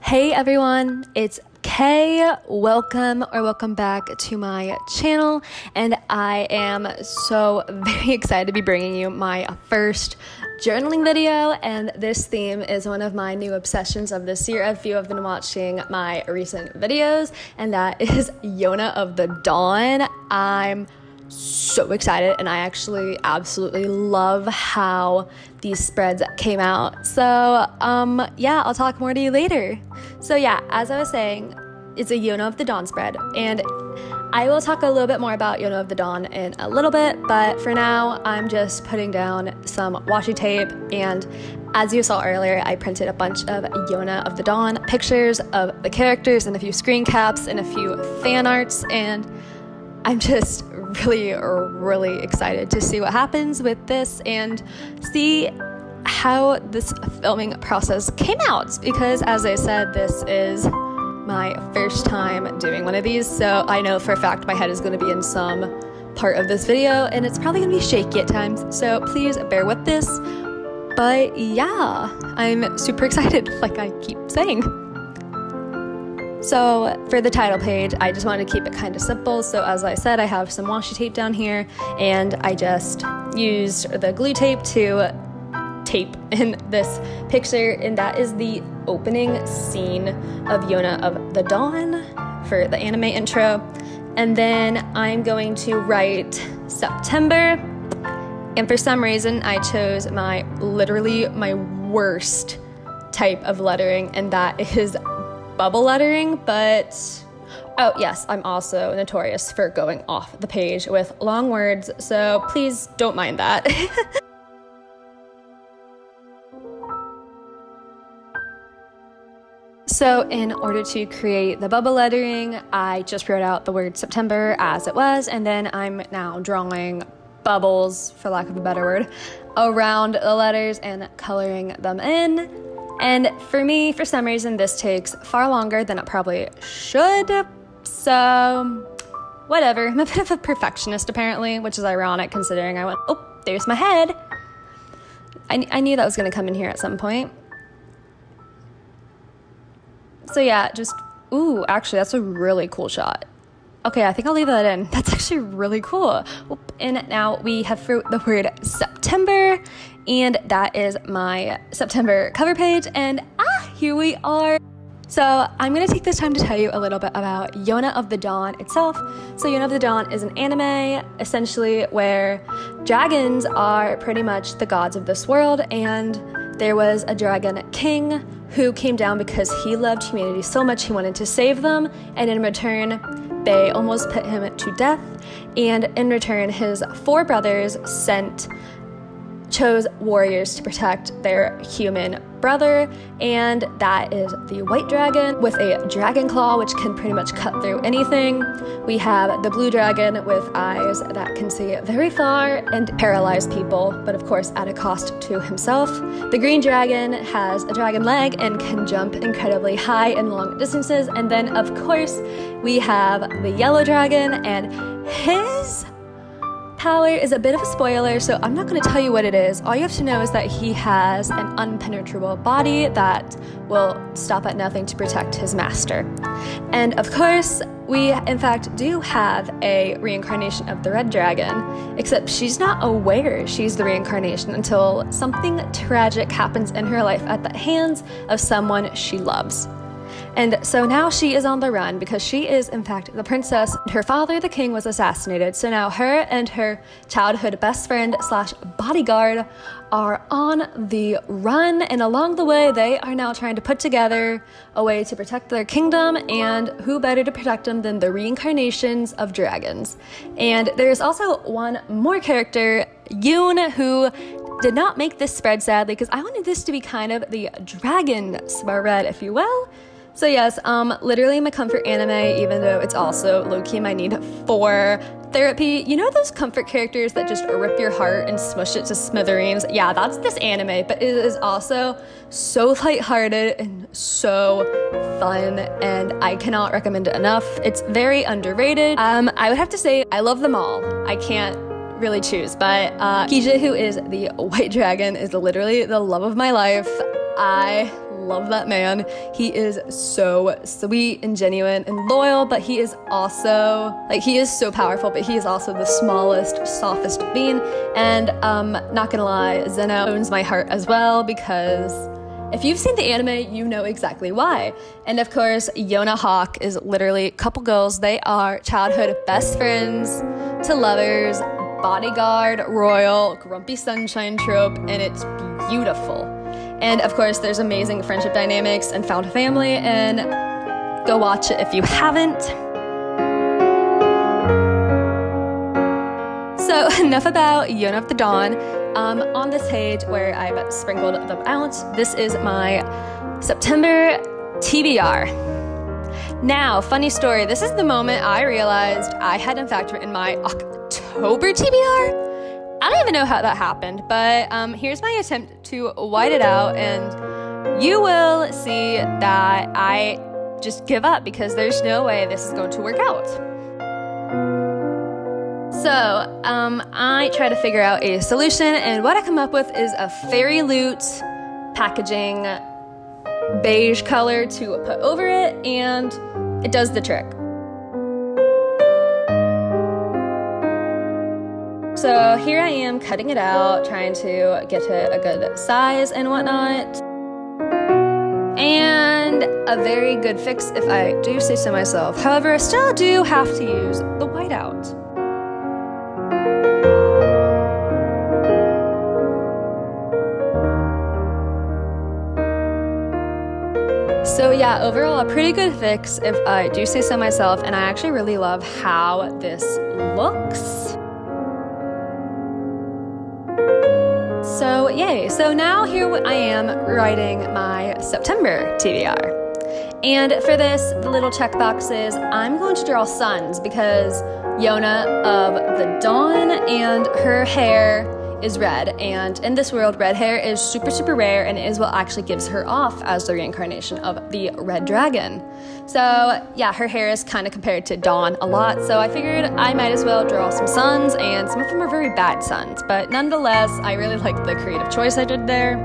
Hey everyone, it's Kay. Welcome back to my channel, and I am so very excited to be bringing you my first journaling video, and this theme is one of my new obsessions of this year. If you have been watching my recent videos, and that is Yona of the Dawn. I'm so excited, and I actually absolutely love how these spreads came out. So yeah, I'll talk more to you later. So yeah, as I was saying, it's a Yona of the Dawn spread, and I will talk a little bit more about Yona of the Dawn in a little bit, but for now I'm just putting down some washi tape, and as you saw earlier, I printed a bunch of Yona of the Dawn pictures of the characters and a few screen caps and a few fan arts, and I'm just really excited to see what happens with this and see how this filming process came out, because as I said, this is my first time doing one of these, so I know for a fact my head is going to be in some part of this video and it's probably going to be shaky at times, so please bear with this. But yeah, I'm super excited, like I keep saying. So for the title page, I just wanted to keep it kind of simple. So as I said, I have some washi tape down here, and I just used the glue tape to tape in this picture, and that is the opening scene of Yona of the Dawn for the anime intro. And then I'm going to write September, and for some reason I chose literally my worst type of lettering, and that is bubble lettering. But oh yes, I'm also notorious for going off the page with long words, so please don't mind that. So in order to create the bubble lettering, I just wrote out the word September as it was, and then I'm now drawing bubbles, for lack of a better word, around the letters and coloring them in. And for me, for some reason, this takes far longer than it probably should, so whatever. I'm a bit of a perfectionist apparently, which is ironic considering I went, oh, there's my head. I knew that was going to come in here at some point. So yeah, just, ooh, actually that's a really cool shot. Okay, I think I'll leave that in. That's actually really cool. And now we have the word September, and that is my September cover page, and here we are. So I'm gonna take this time to tell you a little bit about Yona of the Dawn itself. So Yona of the Dawn is an anime, essentially, where dragons are pretty much the gods of this world, and there was a dragon king who came down because he loved humanity so much he wanted to save them, and in return they almost put him to death, and in return his 4 brothers chose warriors to protect their human brother, and that is the white dragon with a dragon claw which can pretty much cut through anything. We have the blue dragon with eyes that can see very far and paralyze people, but of course at a cost to himself. The green dragon has a dragon leg and can jump incredibly high and long distances, and then of course we have the yellow dragon, and his power is a bit of a spoiler, so I'm not going to tell you what it is. All you have to know is that he has an impenetrable body that will stop at nothing to protect his master. And of course, we in fact do have a reincarnation of the red dragon, except she's not aware she's the reincarnation until something tragic happens in her life at the hands of someone she loves. And so now she is on the run because she is, in fact, the princess. Her father, the king, was assassinated. So now her and her childhood best friend / bodyguard are on the run. And along the way, they are now trying to put together a way to protect their kingdom. And who better to protect them than the reincarnations of dragons? And there's also one more character, Yoon, who did not make this spread, sadly, because I wanted this to be kind of the dragon spread, if you will. So yes, literally my comfort anime, even though it's also low-key my need for therapy. You know those comfort characters that just rip your heart and smush it to smithereens? Yeah, that's this anime, but it is also so lighthearted and so fun, and I cannot recommend it enough. It's very underrated. I would have to say I love them all. I can't really choose, but Kija, who is the white dragon, is literally the love of my life. I love that man. He is so sweet and genuine and loyal, but he is also, like, he is so powerful, but he is also the smallest, softest being. And not gonna lie, Zeno owns my heart as well, because if you've seen the anime, you know exactly why. And of course, Yona Hawk is literally a couple girls. They are childhood best friends to lovers, bodyguard, royal, grumpy sunshine trope, and it's beautiful. And of course, there's amazing friendship dynamics and found family, and go watch it if you haven't. So enough about Yona of the Dawn. On this page where I've sprinkled them out, this is my September TBR. Now, funny story, this is the moment I realized I had in fact written my October TBR. I don't even know how that happened, but here's my attempt to white it out, and you will see that I just give up because there's no way this is going to work out. So I try to figure out a solution, and what I come up with is a fairy loot packaging beige color to put over it, and it does the trick. So here I am cutting it out, trying to get to a good size and whatnot. And a very good fix if I do say so myself. However, I still do have to use the whiteout. So yeah, overall a pretty good fix if I do say so myself, and I actually really love how this looks. So yay, so now here I am writing my September TBR. And for this, the little check boxes, I'm going to draw suns because Yona of the Dawn, and her hair is red, and in this world red hair is super, super rare, and it is what actually gives her off as the reincarnation of the red dragon. So yeah, her hair is kind of compared to Dawn a lot, so I figured I might as well draw some suns, and some of them are very bad suns, but nonetheless I really like the creative choice I did there.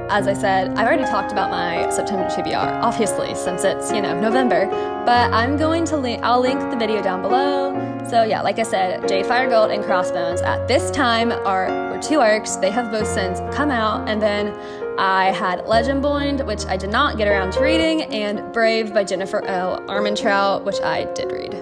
As I said, I've already talked about my September TBR, obviously, since it's, you know, November, but I'm going to I'll link the video down below. So yeah, like I said, Jade, Fire, Gold, and Crossbones at this time were 2 arcs. They have both since come out, and then I had Legend Bound, which I did not get around to reading, and Brave by Jennifer L. Armentrout, which I did read.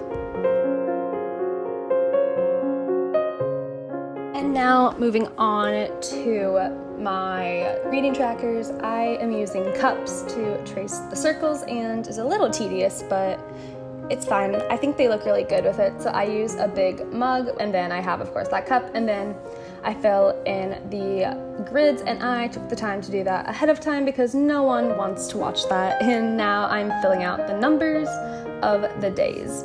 And now moving on to my reading trackers, I am using cups to trace the circles, and it's a little tedious, but it's fine. I think they look really good with it. So I use a big mug, and then I have, of course, that cup, and then I fill in the grids, and I took the time to do that ahead of time because no one wants to watch that. And now I'm filling out the numbers of the days.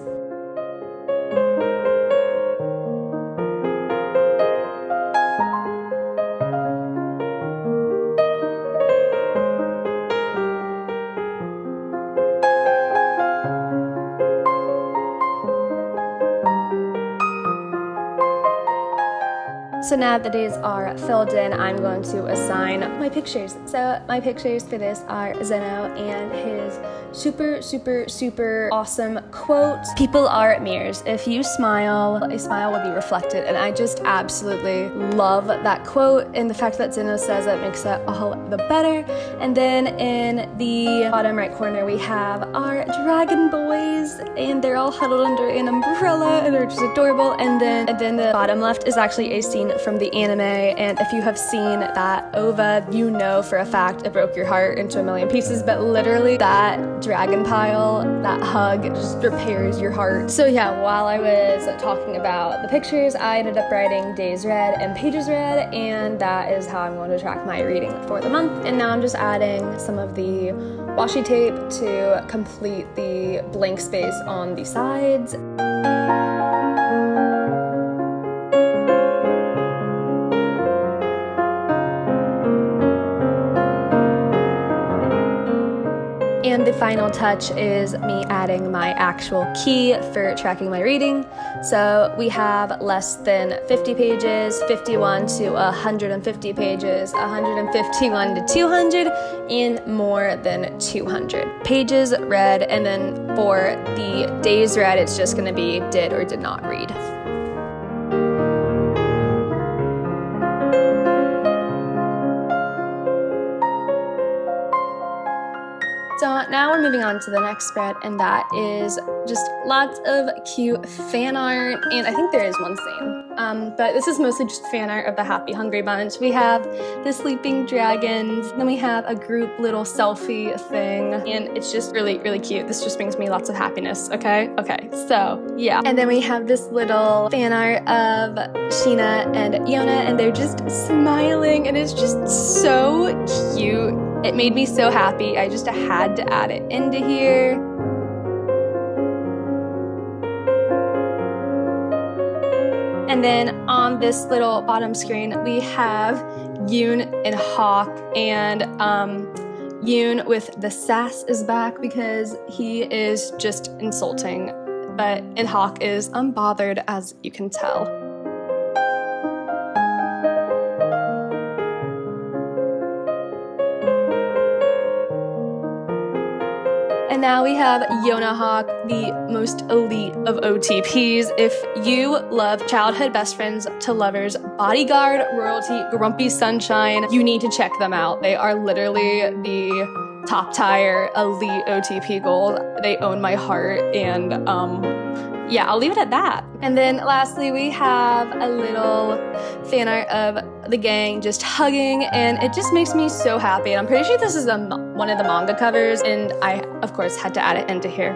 So now that the days are filled in, I'm going to assign my pictures. So my pictures for this are Zeno and his super, super, super awesome quote. People are mirrors. If you smile, a smile will be reflected. And I just absolutely love that quote. And the fact that Zeno says it makes it all the better. And then in the bottom right corner, we have our dragon boys, and they're all huddled under an umbrella, and they're just adorable. And then the bottom left is actually a scene from the anime, and if you have seen that OVA, you know for a fact it broke your heart into a million pieces, but literally that dragon pile, that hug, just repairs your heart. So yeah, while I was talking about the pictures, I ended up writing days read and pages read, and that is how I'm going to track my reading for the month. And now I'm just adding some of the washi tape to complete the blank space on the sides. And the final touch is me adding my actual key for tracking my reading. So we have less than 50 pages, 51 to 150 pages, 151 to 200, and more than 200 pages read. And then for the days read, it's just going to be did or did not read. So now we're moving on to the next spread, and that is just lots of cute fan art, and I think there is one scene. But this is mostly just fan art of the Happy Hungry Bunch. We have the sleeping dragons, then we have a group little selfie thing, and it's just really, really cute. This just brings me lots of happiness, okay? Okay, so yeah. And then we have this little fan art of Sheena and Yona, and they're just smiling, and it's just so cute. It made me so happy. I just had to add it into here. And then on this little bottom screen, we have Yoon and Hawk, and Yoon with the sass is back because he is just insulting, and Hawk is unbothered, as you can tell. And now we have Yona Hawk, the most elite of OTPs. If you love childhood best friends to lovers, bodyguard, royalty, grumpy sunshine, you need to check them out. They are literally the top tier elite OTP gold. They own my heart, and yeah, I'll leave it at that. And then lastly, we have a little fan art of the gang just hugging, and it just makes me so happy. And I'm pretty sure this is one of the manga covers, and I, of course, had to add it into here.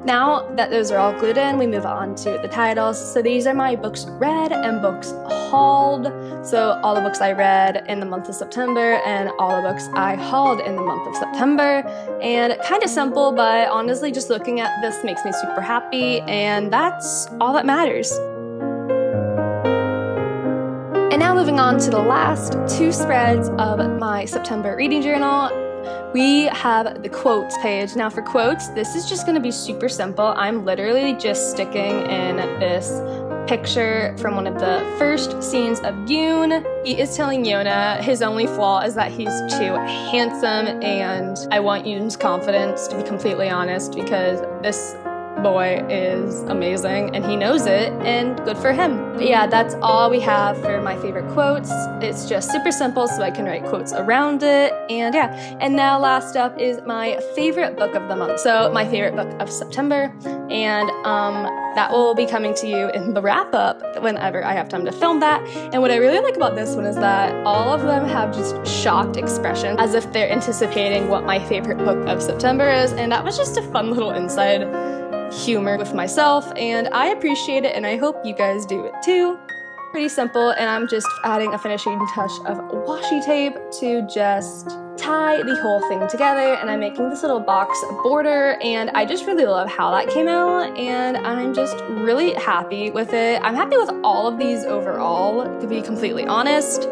Now that those are all glued in, we move on to the titles. So these are my books read and books hauled. So all the books I read in the month of September and all the books I hauled in the month of September. And kind of simple, but honestly, just looking at this makes me super happy, and that's all that matters. And now moving on to the last two spreads of my September reading journal. We have the quotes page. Now for quotes, this is just gonna be super simple. I'm literally just sticking in this picture from one of the first scenes of Yoon. He is telling Yona his only flaw is that he's too handsome, and I want Yoon's confidence, to be completely honest, because this boy is amazing and he knows it, and good for him. But yeah, that's all we have for my favorite quotes. It's just super simple, so I can write quotes around it. And yeah, and now last up is my favorite book of the month. So my favorite book of September, and that will be coming to you in the wrap up whenever I have time to film that. And what I really like about this one is that all of them have just shocked expressions, as if they're anticipating what my favorite book of September is, and that was just a fun little inside humor with myself, and I appreciate it, and I hope you guys do it too. Pretty simple, and I'm just adding a finishing touch of washi tape to just tie the whole thing together, and I'm making this little box border, and I just really love how that came out, and I'm just really happy with it. I'm happy with all of these overall, to be completely honest.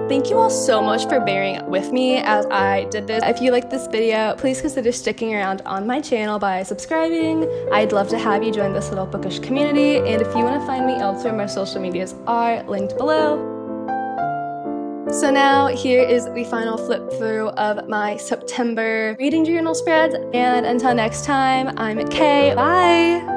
Thank you all so much for bearing with me as I did this. If you liked this video, please consider sticking around on my channel by subscribing. I'd love to have you join this little bookish community, and if you want to find me elsewhere, my social medias are linked below. So now here is the final flip through of my September reading journal spreads, and until next time, I'm Kay. Bye!